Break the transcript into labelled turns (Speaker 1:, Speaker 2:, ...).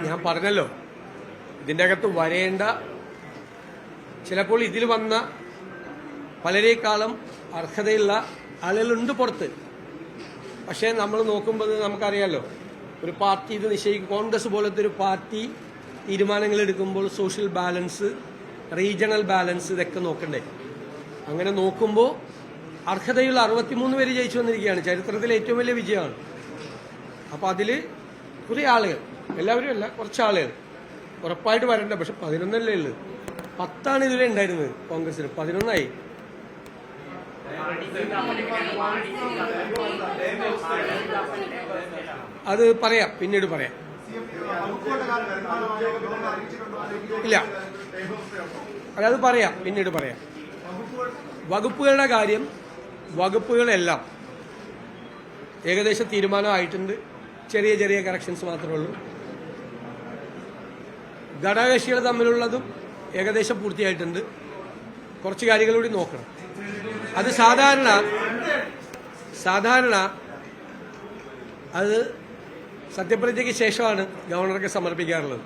Speaker 1: ഞാൻ പറഞ്ഞല്ലോ, ഇതിന്റെ അകത്ത് വരേണ്ട ചിലപ്പോൾ ഇതിൽ വന്ന പലരേക്കാളും അർഹതയുള്ള ആളുകളുണ്ട് പുറത്ത്. പക്ഷേ നമ്മൾ നോക്കുമ്പോൾ നമുക്കറിയാലോ, ഒരു പാർട്ടി ഇത് നിശ്ചയിക്കും. കോൺഗ്രസ് പോലത്തെ ഒരു പാർട്ടി തീരുമാനങ്ങൾ എടുക്കുമ്പോൾ സോഷ്യൽ ബാലൻസ്, റീജിയണൽ ബാലൻസ് ഇതൊക്കെ നോക്കണ്ടേ? അങ്ങനെ നോക്കുമ്പോൾ അർഹതയുള്ള 63 പേര് ജയിച്ചു വന്നിരിക്കുകയാണ്. ചരിത്രത്തിലെ ഏറ്റവും വലിയ വിജയമാണ്. അപ്പോൾ അതിൽ കുറേ ആളുകൾ, എല്ലാവരും അല്ല, കുറച്ച് ആളുകൾ ഉറപ്പായിട്ട് വരണ്ട. പക്ഷെ 11 ഉള്ളത്. 10 ഇതുവരെ ഉണ്ടായിരുന്നത് കോൺഗ്രസിന്, 11 അത് പറയാം, പിന്നീട് പറയാം. ഇല്ല, അത് പറയാം, പിന്നീട് പറയാം. വകുപ്പുകളുടെ കാര്യം, വകുപ്പുകളെല്ലാം ഏകദേശം തീരുമാനമായിട്ടുണ്ട്. ചെറിയ ചെറിയ കറക്ഷൻസ് മാത്രമേ ഉള്ളൂ. ഘടകകക്ഷികൾ തമ്മിലുള്ളതും ഏകദേശം പൂർത്തിയായിട്ടുണ്ട്. കുറച്ച് കാര്യങ്ങൾ കൂടി നോക്കണം. അത് സാധാരണ അത് സത്യപ്രതിജ്ഞയ്ക്ക് ശേഷമാണ് ഗവർണർക്ക് സമർപ്പിക്കാറുള്ളത്.